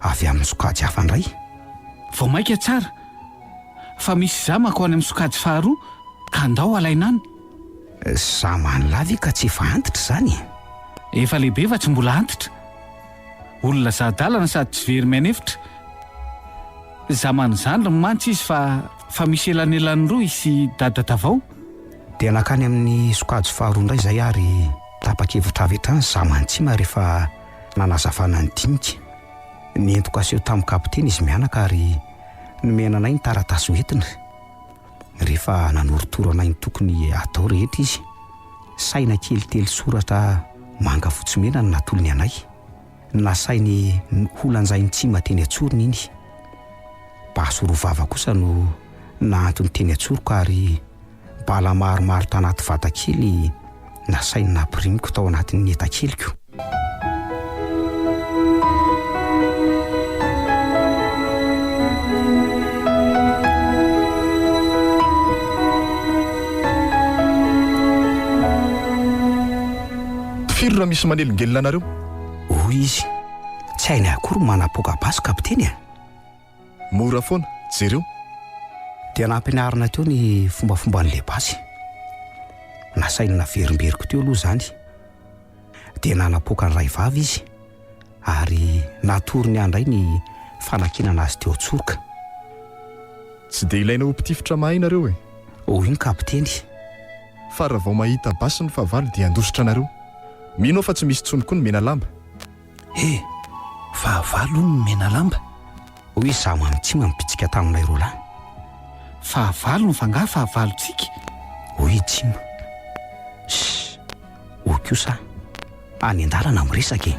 Speaker 4: avy amin'ny sokajy hafa indray
Speaker 1: vao maika tsara fa misy za mako any amin'ny sokajy faharoa ka andao alainany
Speaker 4: za manylava ka tsy efa antitra izany
Speaker 1: efa lehibe fa tsy mbola antitra. Olona zadalana sady tsy very mianefitra. Zaman'izany mantsy izy fa misy elanelany roa sy dada davao.
Speaker 4: dia nakany amin'ny sokajy faharoa indray izay ary tapa-kevitra avy hatrany Zamantsima rehefa nanazavana ny dinika. Nentoka aseho tamin'ny kapiteny izy mianaka ary nomena anay ny taratasy hoentina. Rehefa nanoritoro anay ny tokony atao rehetra izy, saina kelitely soratra manga fotsy-mena no natolony anay. Nasainy holanjainy Tsima teny Antsorony iny. Basorovava kosa no nahantony teny Antsoroko ary bala maromaro tanaty vatakely nasainy nampirimiko tao anatin'ny enta-keliko.
Speaker 3: Firy raha misy manelingelina anareo?
Speaker 4: Hoy izy, tsy hainy akory manapoka basy kapiteny a.
Speaker 3: Mora foana, jereo.
Speaker 4: Dia nampianarina teo ny fombafomban'ilay basy. Nasainy naverimberiko teo aloha izany. Dia nanapoka ny ray vavy izy ary natorony andray ny fanakinana azy teo Antsoroka.
Speaker 3: Tsy dia ilaina ho mpitifitra mahay nareo e.
Speaker 4: Hoy ny kapiteny.
Speaker 3: Fa raha vao mahita basy ny fahavalo dia andositra anareo. Mino fa tsy misy tsony koa ny mena lamba.
Speaker 5: Fahavalo ny mena lamba.
Speaker 4: Hoy Zamantsima mipitsika taminay roa lahy.
Speaker 1: Fahavalo ny fangaha fahavalontsika.
Speaker 4: Hoy Tsima. Hoy kosa any an-dalana miresaka e.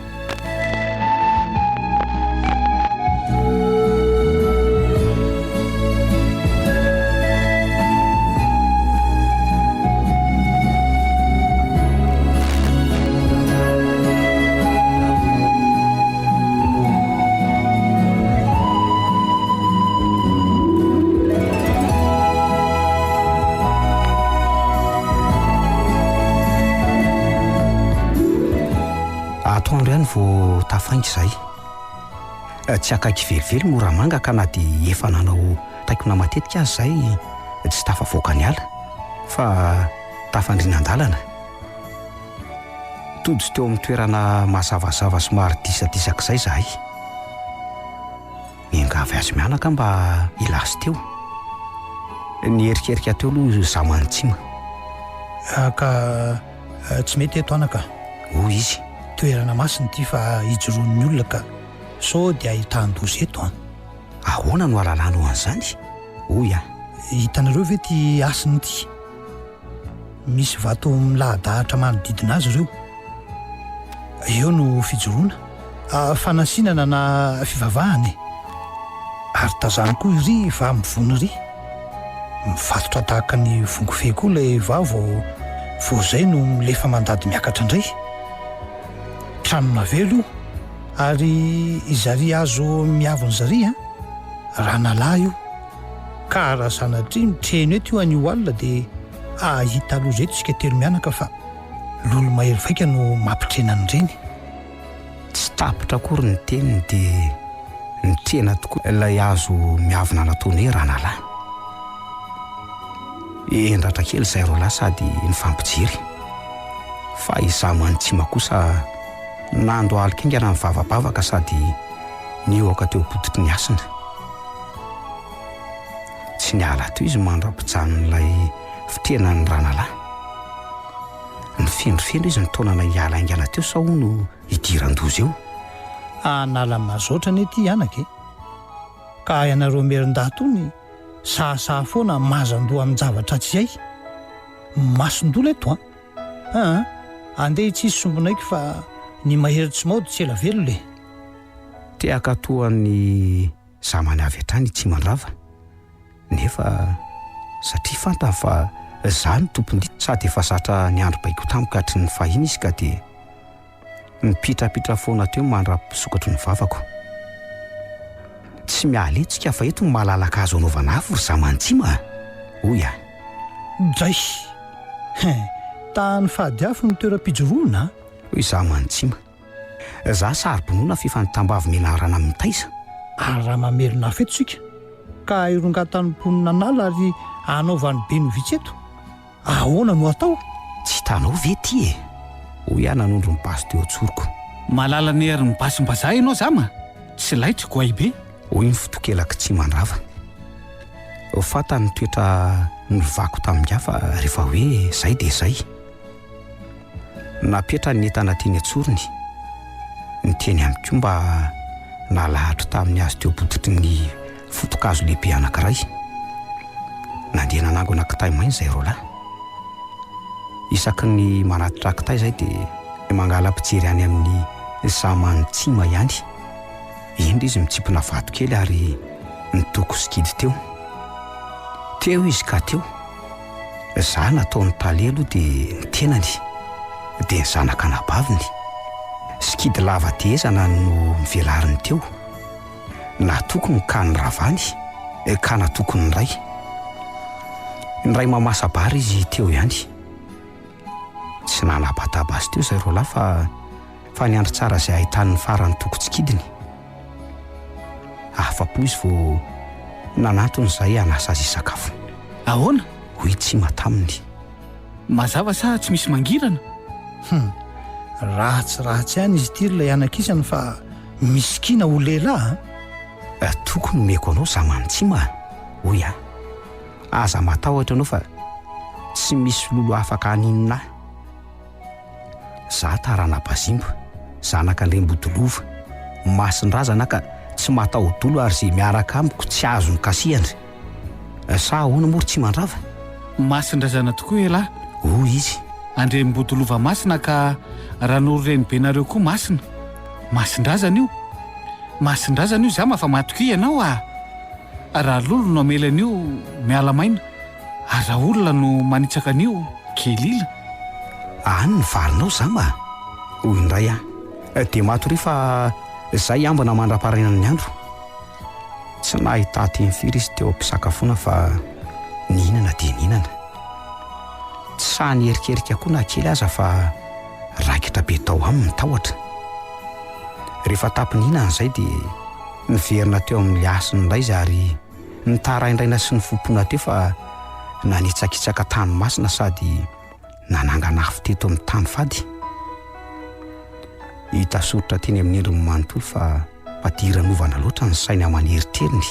Speaker 4: Atoandro ihany vao tafainga izay. Tsy akaiky velively moramanga ka na dia efa nanao taikona matetika azy izay tsy tafavoaka ny ala fa tafandriana an-dalana. Tojo teo amin'ny toerana mazavazava somary disadisaka izay izahay. Niangavy azy mianaka mba hilasy teo. Nierikerika teo aloha Zamantsima.
Speaker 5: Ka tsy mety eto anaka.
Speaker 4: Hoy izy.
Speaker 5: Toerana masina ity fa hijoroan'ny olona ka sao dia ahitàn-dozy eto.
Speaker 4: Ahoana no ahalalana ho an'izany? Hoy a.
Speaker 5: Hitanareo ve ty asiny ity? Misy vato milahadahatra manodidina azy ireo. Eo no fijoroana, fanasinana na fivavahana. Ary tazany koa iry va mivony ry. Mifatotra tahaka ny vongofehy koa ilay vavo vao izay no milefa mandady miakatra indray. Tranona velo ary izary azo miavony zary raha nalahy io ka raha sanatria mitreno eto io an'io alina dia ahita aloha reto isika telo mianaka fa lolo mahery vaika no mampitrenany ireny.
Speaker 4: Tsy tapitra akory ny teniny dia nitrena tokoa ilay azo miavona nataony hoe raha nalahy. Endratra kely izay roa lahy sady nifampijery fa i Zamantsima kosa nandro alikaingana ny vavabavaka sady nioaka teo pototry ny asina. Tsy niala teo izy mandra-pijanon'ilay fitrenany ranalahy. Nifendrifendro izy nitaonana hiala aingana teo sao no hidiran-dozy eo.
Speaker 5: Anala mazotra ny ety anaka e. Ka ianareo merin-dahatony sahasaha foana mazan-doha amin'ny zavatra tsy hay. Mason-dola eto andeha tsisy sombonaiky fa ny mahery tsy mody tsy ela velo le.
Speaker 4: Teaka toan'ny zamany avy hatrany tsy mandrava. Nefa satria fantany fa izany tompony sady efa zatra ny andro baiko tamiko hatry ny fahiny izy ka dia mipitrapitra foana teo mandra-pisokatry ny vavako. Tsy miala etsika fa eto ny mahalalaka azo anaovana afo ry Zamantsima. Hoy a.
Speaker 5: Dray. Tany fahadiafo ny toeram-pijoroana.
Speaker 4: Hoy Zamantsima. Za sary-bonoana fifantambavy menarana amin'ny taiza.
Speaker 5: Ary raha mamelona afo eto sika ka irongatany mponina anala ary anaovany be no vitsy eto. Ahoana no atao?
Speaker 4: Tsy hitanao ve ty e? hoy aho nanondro ny basy teo antsoroko.
Speaker 1: Malala ny herin'ny basim-bazaha ianao zama, tsy laitra goaibe.
Speaker 4: Hoy ny fotokelako tsy mandrava. Fantany toetra nivako tamin'ny hafa rehefa hoe zay dia zay. Napetra ny entana teny antsorony, ny teny amiko mba nalahatra tamin'ny azo teo pototry ny fotokazo lehibe anankiray. Nandeha nanango anakitay mainy zay roalahy. Isaky ny manatitra akitay zay dia mangala mpijery any amin'ny Samantsima ihany. Indra izy mitsipona vato kely ary nitoko sikidy teo. Teo izy ka teo. Za nataony talelo dia ny tenany, dia ny zanaka nabaviny. Sikidy lava tezana no mivelariny teo. Natokony ka ny ravany, ka natokony ny ray. Ny ray mamasabary izy teo ihany. Tsy nanapataba azy teo zay roalahy fa ny andro tsara izay ahitany ny farany toko-tsikidiny. Afa-po izy vao nanatony izay hanasa azy sakafo.
Speaker 1: Ahoana?
Speaker 4: Hoy tsy mataminy.
Speaker 1: Mazava sa tsy misy mangirana?
Speaker 5: Ratsy ihany izy ity ilay anakisany fa miskina ho lehilahy.
Speaker 4: Tokony meko anao Samantsima. Hoy aho. Aza matahotra anao fa tsy misy lolo afaka haninina. Za tarana Bazimba, zanaka Lembodolova, masin-drazana ka tsy matahodolo ary zay miaraka amiko tsy azo ny kasihana. Sa ahoana moa tsy mandrava?
Speaker 1: Masin-drazana tokoa elahy.
Speaker 4: Hoy izy.
Speaker 1: Andrembodolova masina ka ran'oren'ny benareo koa masina. Masin-drazana io. Masin-drazana io za mafa matoky ianao raha lolo no amelana io miala maina, ary raha olona no manitsaka an'io kelila.
Speaker 4: Any ny valinao zama. Hoy indray aho. Dia matory fa zay ambana mandra-paharenany ny andro. Tsy nahita teny firy izy teo ampisakafoana fa nihinana dia nihinana. Tsy sahany erikerika koa na kely aza fa rakitra be tao aminy tahotra. Rehefa tapinihinana izay dia niverina teo amin'ny asiny indray izy ary nitaraindraina sy ny fompona teo fa nanitsakitsaka tany masina sady nanangana afo teto amin'ny tany fady. Hita soritra teny amin'ny endriny manontolo fa mpadiran'ovana loatra ny sainy aman'eriteriny.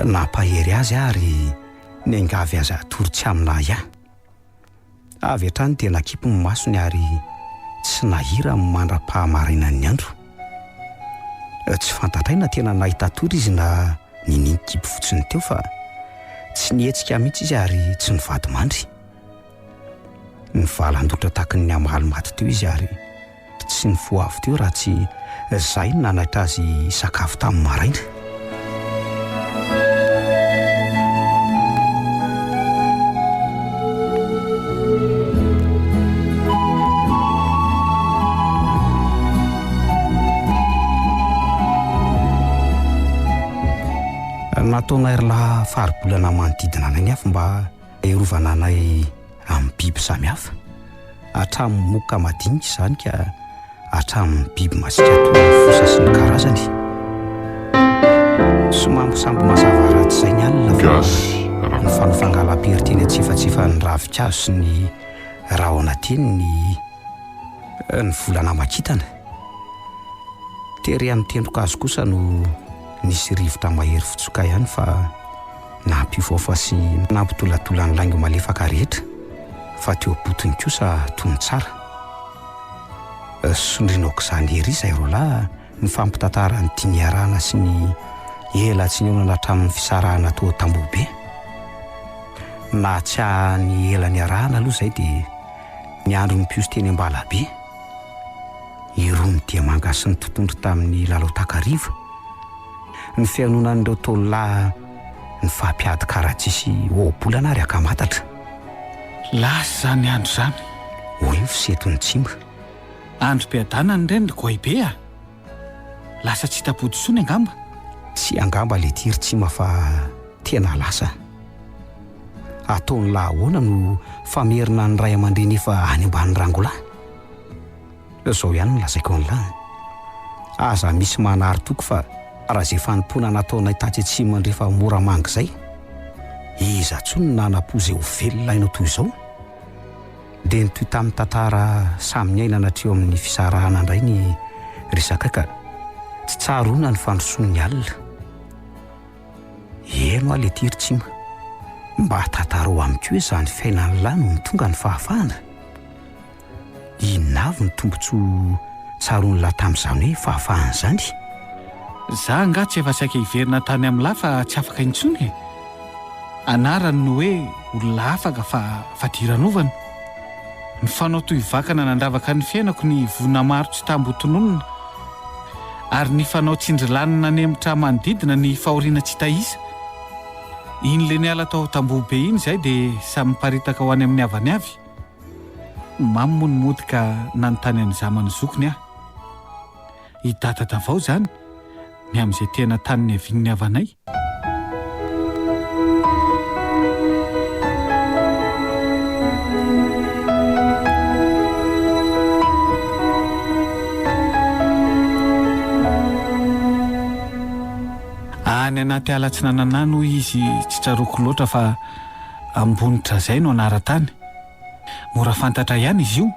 Speaker 4: Nampahery azy ary niangavy azy atory tsy aminahy aho. Avy hatrany dia nakipy ny masony ary tsy nahira amin'ny mandra-pahamarinan'ny andro. Tsy fantatraina tena nahita tory izy na ninikipy fotsiny teo fa tsy nihetsika mihitsy izy ary tsy nivady mandry. Nivalan-dotra taky ny amaly maty teo izy ary tsy nifoha avy teo raha tsy zay no nanaitra azy sakafo tamin'ny maraina. Nataona erylahy faribolana manodidina anay hafa mba erovana anay amin'ny biby samihafa. Hatramin'ny moka madinika izany ka hatramin'ny biby masika toy ny fosa sy ny karazany. Somambosambo mazava ratsy izay ny alina fa ny fanofangala-pery teny antsefatsefa ny ravikazo sy ny rahona teny ny volana makitana. Tery amin'ny tendrokazo kosa no nisy rivotra mahery fitsoka ihany fa nampifoafa sy nampitolatola ny laingo malefaka rehetra fa teo potony kosa tony tsara. Sondrinoko izany ery izay roalahy ny fampitantara ny tiniarana sy ny ela tsy nionana hatramin'ny fisarahana tao Tambobe. Na tsy ny ela ny arahana aloha izay dia ny andro ny piosy teny Ambalabe. Irony dia manga sy ny tontondro tamin'ny lalao takariva. Ny fianonan'ireo taolahy ny fampiady karatsisy oabolana ary akamatatra.
Speaker 1: Lasa zany andro zany.
Speaker 4: Hoy ny fisetony tsimba.
Speaker 1: Andro mpiadana ny reny goaibe lasa tsy hita-podisony angamba.
Speaker 4: Tsy angamba le tiry tsima fa tena lasa. Ataony lahoana no famerina ny ray aman-dreny efa any ambany rangolahy. Zao ihany no lazaiko an'lahy. Aza misy manary toko fa raha izay fanompona nataonay tatsy atsimo rehefa mora mangy izay, iza tsony nanam-po izay ho velona aina toy izao. dia nytoy tamin'ny tantara samy nyainana treo amin'ny fisarahana indray ny resaka ka tsy tsaroana ny fandrosoan'ny alina. Eno aho le tiritsima mba hatantara ho amiko hoe izany fiainany lahy no tonga ny fahafahana. Inavy ny tombontsoa tsaroany lahy tamin'izany hoe fahafahana izany.
Speaker 1: Za nga tsy efa saika hiverina tany amin'ny lahy fa tsy afaka intsony. Anarany no hoe olona afaka fa diranovana. Ny fanao toy vakana nandravaka ny fiainako ny vona maro tsy tambotononona, ary ny fanao tsindrilanina nemitra manodidina ny fahoriana tsy tahisa. Iny le niala tao tamboho be iny izay dia samy miparitaka ho any amin'ny havany avy. Mamy moa ny mody ka nanontany any zamany zokony aho. Hidadadavao izany ny amin'izay tena taniny havin'ny havanay. Any anaty ala tsy nanana no izy tsy tsaroko loatra fa ambonitra izay no anara-tany. Mora fantatra ihany izy io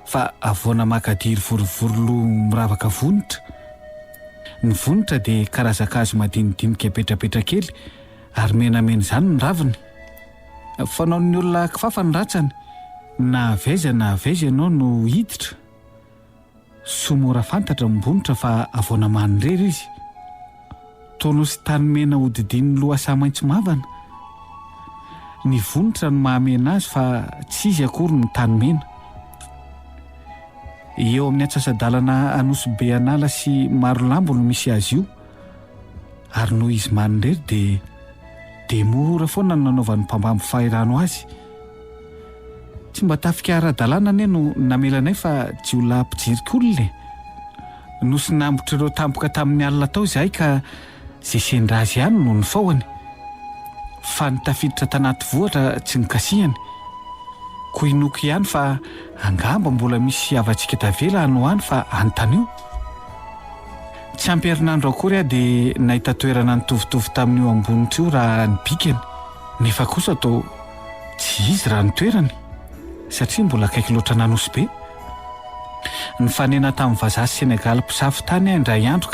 Speaker 1: fa avoana makadiry vorovorolo miravaka vonitra. Ny vonitra dia karazan-kazo madinidinika petrapetra kely ary menamena izany ny raviny. Fanaon'ny olona kifafa ny ratsany, na aveza ianao no hiditra. Somora fantatra mbonitra fa avoana manindrery izy. Tono sy tany mena hodidin'ny lohasa maitso mavana. Ny vonitra no mahamena azy fa tsy izy akory ny tany mena. Eo amin'ny atsasadalana Anosy be anala sy Marolambo no misy azy io. Ary noho izy manindrery dia mora foana no nanaovan'ny mpambamby fahirano azy. Tsy mba tafika ara-dalàna anie no namelanay fa tsy olona ampijirika olona. Nosy nambotra ireo tampoka tamin'ny alina tao izahay ka zay sendra azy ihany no ny fahony. Fa ny tafiditra tanaty vohatra tsy nikasihany. Ko inoko ihany fa angamba mbola misy havatsika tavela ano any fa anontany io. Tsy ampy herinandro akory aho dia nahita toerana nitovitovy tamin'io ambonitra io raha ny bikany. Nefa kosa atao tsy izy raha ny toerany satria mbola akaiky loatra n'Anosy be. Ny fanena tamin'ny vazaha Senegaly mpisafy tany aho indray andro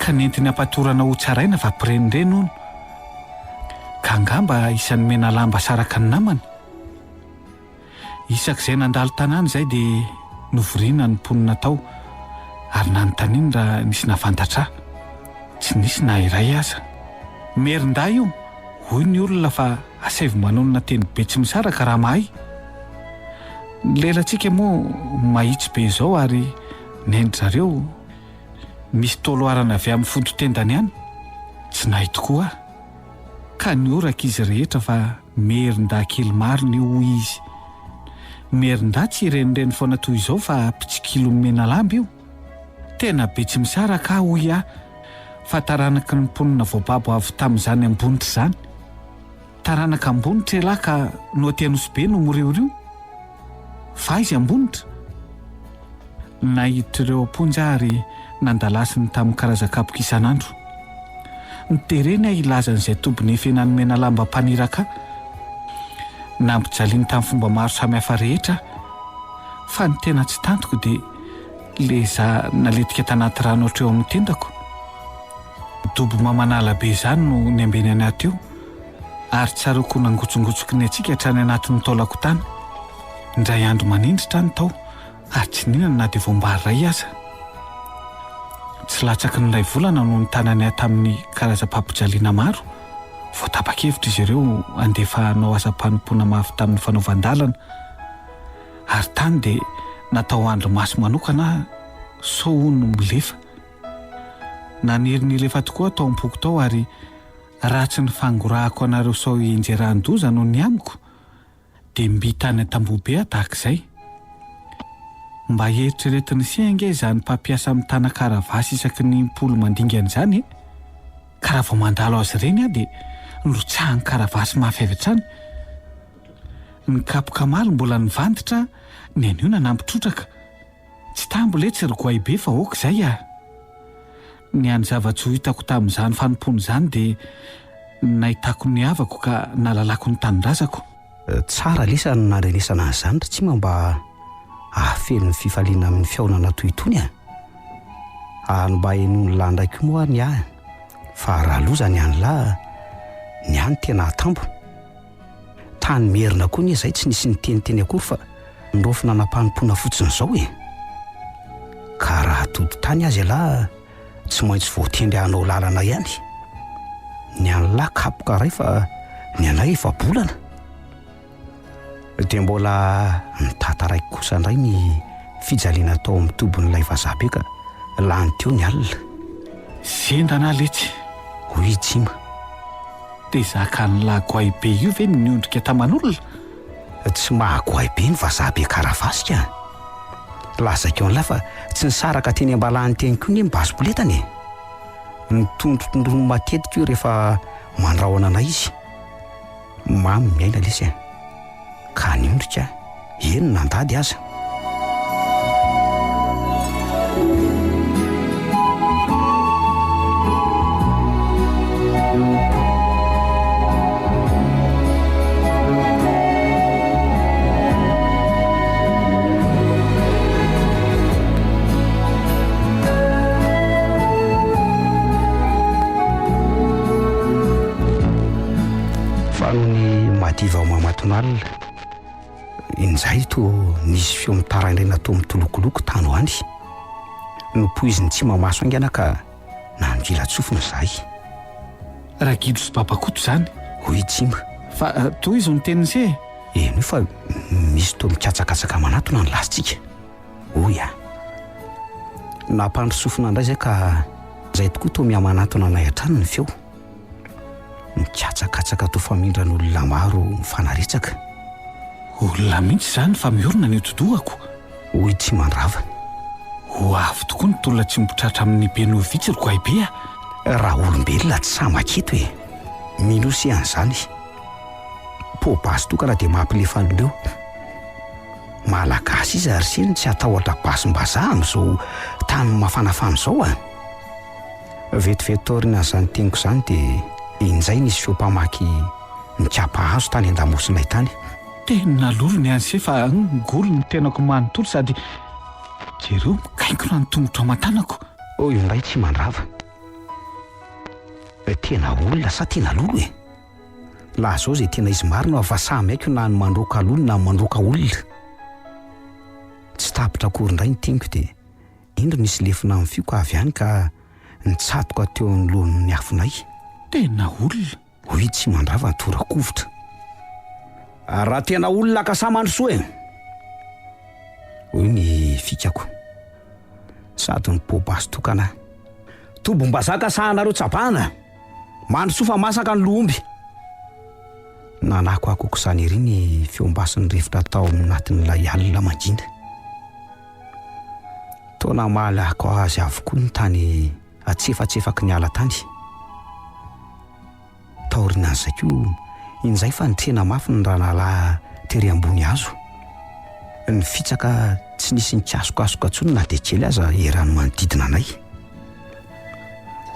Speaker 1: ka nentiny ampatorana ho tsaraina fa mpirenireny hono. Ka angamba isan'ny mena lamba saraka ny namany. Isak'izay nandalo tanàna izay dia novoriana ny mponina tao ary nanontaniany raha nisy nafantatra ahy. Tsy nisy na iray aza. Merinda io, hoy ny olona fa asaivo manonona teny be tsy misaraka raha mahay. Ny lelantsika moa mahitsy be izao ary nendry zareo misy toloarana avy amin'ny foto-tendany ihany. Tsy nahay tokoa aho. Ka ny oraka izy rehetra fa merinda kely maro ny hoy izy. Merinda tsy irenireny foana toy izao fa pitsikilo mena lamby io. Tena be tsy misaraka hoy aho. Fa taranaka ny mponina voababo avy tamin'izany ambonitra izany. Taranaka ambonitra elahy ka no aty Anosy be no moreorio. Fa izy ambonitra. Nahiditra ireo amponja ary nandalasiny tamin'ny karazan-kapoka isan'andro. Nitereny aho ilazan'izay tombony efenany mena lamba mpaniraka. Nampijaliany tamin'ny fomba maro samihafa rehetra. Fa ny tena tsy tantoko dia le za naletika tanaty rano ohatreo amin'ny tendako. Dobo mamanala be izany no niambeny any aty eo. Ary tsaroko nangotsongotsoky ny atsika hatrany anatin'ny taolako tany. Indray andro manindritra ny tao ary tsy ninana na dia voambary ray aza. Tsy latsaky ny ray volana no nitanany ahy tamin'ny karazam-pampijaliana maro. Voatapa-kevitra izy ireo andefa hanao asa-panompoana mafy tamin'ny fanaovan-dalana. Ary tany dia natao andro maso manokana so no milefa. Naniry ny lefa tokoa tao am-poko tao ary ratsy ny fangorahako anareo sao enjeran-doza no ny amiko dia mbitany tambobe aho tahak'izay. Mba heritreretiny siange izany mpampiasa amin'ny tana karavasy isaky ny mpolo mandingana izany. Ka raha vao mandalo azy ireny aho dia nirotsahan'ny karavasy mafy avy hatrany. Ny kapoka maly mbola nivantitra ny anio nanampitrotraka. Tsy tambole tsy rogoay be fa oka izay aho. Ny any zava-tsoa hitako tamin'izany fanompoana izany dia nahitako ny havako ka nalalako ny tanindrazako.
Speaker 4: tsara lesa no narenesana an'izany ra tsy mba ahafeno ny fifaliana amin'ny fiaonana toy itony ary mba henony lahy ndraiky moa ny ahy fa raha lozany any lahy ny any tena atambo tany merina koa ny izay tsy nisy niteniteny akory fa ndrofo nanam-panompona fotsiny izao ka raha atody tany azy lahy tsy maintsy voatendry hanao lalana ihany ny any lahy kapoka ray fa ny anay efa bolana dia mbola nitataraiko kosa indray ny fijaliana tao amin'ny tobon'ilay vazabe ka lany teo ny alina
Speaker 1: sendrana letsy
Speaker 4: hoy tsima
Speaker 1: dia zaka ny lagoay be io ve niondrika taman'olona
Speaker 4: tsy mahagoay be ny vazabe karavasika lazakeo an'ilay fa tsy nisaraka teny ambalany teny koa ny mibasipoletany nitondrotondrono matetika io rehefa mandrahona anay izy mamy miaina lesy ka niondrika eny nandady aza diva mamatonalina inzay to nisy feo mitaraindray natao mitolokoloko tany ho any nopoiziny tsy mamaso aingana ka nangilatsofina zahay
Speaker 1: raha gidro sy babakoto zany
Speaker 4: hoy tsima
Speaker 1: fa toy izy ny tenin'izay
Speaker 4: eno fa misy to mikatsakatsaka manatona ny lasitsika oy nampandrosofina indray zay ka zay tokoa to mihamanatona anay hatrany ny feo mikatsakatsaka to famindran'olona maro mifanaretsaka
Speaker 1: olona mihitsy zany fa miorona ny otodohako
Speaker 4: hoy tsy mandrava
Speaker 1: ho avy tokoa ny tolona tsy mipotratra amin'ny benovitsy rokoay be
Speaker 4: raha olombelona tsy samaketo minosy an'izany pobasy tokana dia mampilefan'ireo malagasy izy ary seny tsy atahotra basim-bazaha amin'izao tany mafanafana izao vetivety taorina an'izany teniko izany dia inzay nisy feom-pamaky mikapa hazo tany an-damosinay tany
Speaker 1: tena lolony any se fa ngolo ny tenako manontolo sady jereo mikaikona ny tongotra aman-tanako
Speaker 4: io indray tsy mandrava tena olona sa tena lolo laha zao zay tena izy marina fa samy aiko na ny mandroaka lolo na mandroaka olona tsy tapitra akory indray ny teniko dia indro nisy lefina amin'ny fio ka avy any ka nitsatoka teo amin'ny lohan'ny afonay
Speaker 1: tena olona
Speaker 4: hoy tsy mandrava nytorakovotra raha tena olona ka sa mandrosoa hoy ny fikako sady ny pobasy tokana tobombazaka sahanareo tsabana mandrosoa fa masaka ny lomby nanako akoko izany ery ny feombasiny rivotra tao anatin'ilay alina manjina taona mahalako azy avokoa ny tany atsefatsefaky ny ala tany taorina an'izay koa inzay fa nitrena mafy ny ranalahy tery ambony hazo ny fitsaka tsy nisy nikasokasoka ntsony na dia kely aza erano manodidina anay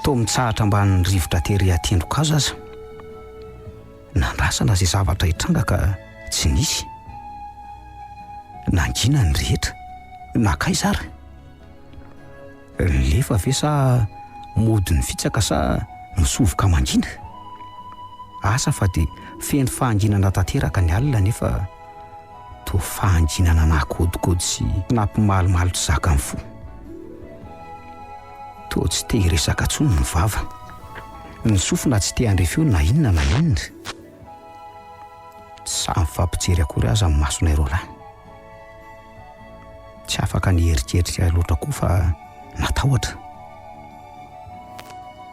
Speaker 4: to mitsahatra ambany rivotra tery atendroko azo aza nandrasana zay zavatra hitranga ka tsy nisy nangina ny rehetra nakay zara lefa ve sa mody ny fitsaka sa misovoka mangina asa fa dia feno fahanginana tanteraka ny alina nefa to fahanginana nakodikody sy nampimalimalotry zaka amin'ny fo to tsy te hiresaka ntsony ny vava ny sofina tsy te handrefeo na inona samy fampijery akory aza amin'ny masonay roa lahy tsy afaka ny heritreritra loatra koa fa natahotra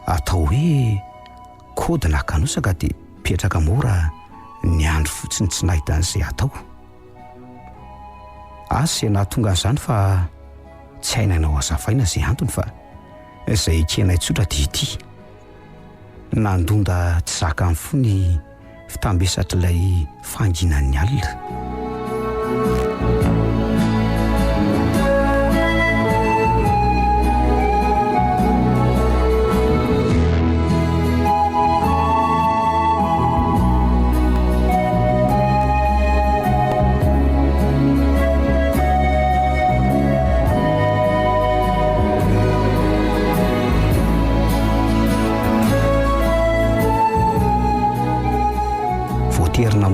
Speaker 4: atao hoe kody nakanosaka dia petraka mora ny andro fotsiny tsy nahita an'izay atao asy nahatonga an'izany fa tsy hainanao azafaina izay antony fa izay kenay tsotra dia ity nandonda tsy zaka amin'ny fo ny fitambesatr'ilay fanginan'ny alina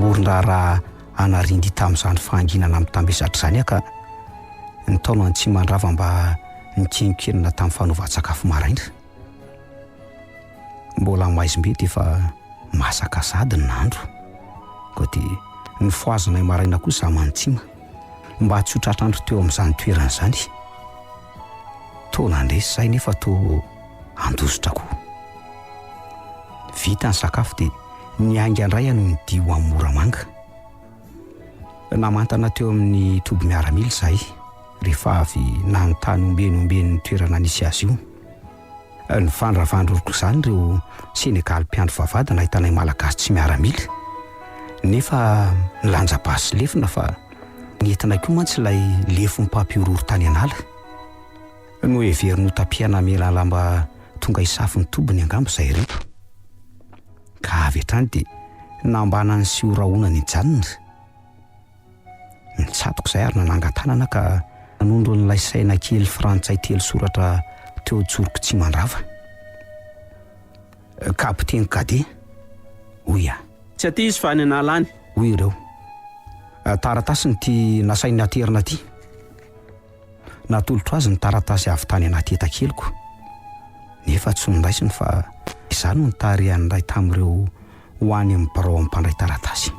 Speaker 4: namoron-draharaha anarindry tamin'izany fahanginana mitambesatra izany ka nytaona ny tsy mandrava mba nikenikenina tamin'ny fanaovan-tsakafo maraina. Mbola maizim-bety efa masaka sady ny nandro ko dia ny foazana maraina kosa mantsima mba tsy ho tratrandro teo amin'izany toerana izany. Taona ndresy izay nefa to andositra koa. Vita ny sakafo dia ny aingandray no nidio amin'ny moramanga. Namantana teo amin'ny toby miaramila izahay rehefa avy nanontany omben'ny toerana nisy azy io. Ny vandravandroko izany ireo Senegaly mpiandro vavady nahitanay malagasy tsy miaramila nefa nilanjabasy lefina fa nentinay koa mantsy ilay lefo mpampiororo tany anala no heveriny ho tapiana mela lamba tonga hisafy ny tobiny angamba izay reto ka avy hatrany dia nambanany sy horaonany ijanona. Nitsatoko izay ary nanangan-tanana ka nanondro n'ilay saina kely frantsay telo soratra teo joroko tsy mandrava. Kapiteny Kade, oya,
Speaker 8: tsy aty izy fa any analany.
Speaker 4: hoy ireo. Taratasy ny ty nasainy aterina ty. Natolotro azy ny taratasy avy tany anaty etan-keliko nefa tsy nondaisiny fa izany no nitarehan'iray tamin'ireo ho any amin'ny barao amin'ny mpandray taratasy.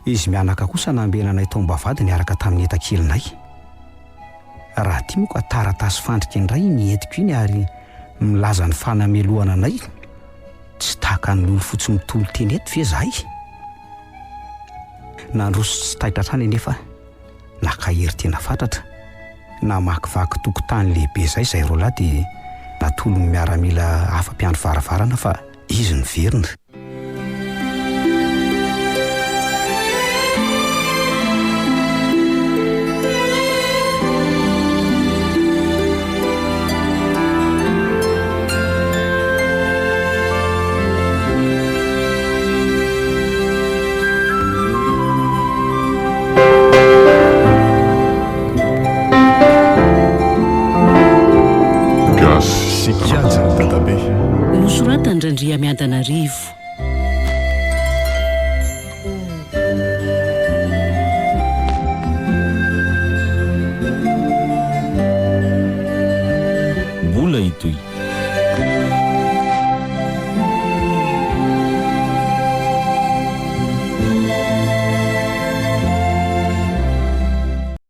Speaker 4: Izy mianaka kosa nambenanay tombavady niaraka tamin'ny etan-kelinay. Raha ty moa ka taratasy fandrika indray nientiko iny ary milaza ny fanamelohana anay, tsy tahaka ny lolo fotsy mitolo teny eto ve izahay. Nandroso tsy taitra trany nefa nakahery tena fatratra. Namakivaky tokotany lehibe izay roa lahy dia natolo ny miaramila afa-mpiandro varavarana fa izy ny verina.
Speaker 3: Sikianjany dadabe
Speaker 2: nosoratany Randria Miantanarivo.
Speaker 9: Mbola itoy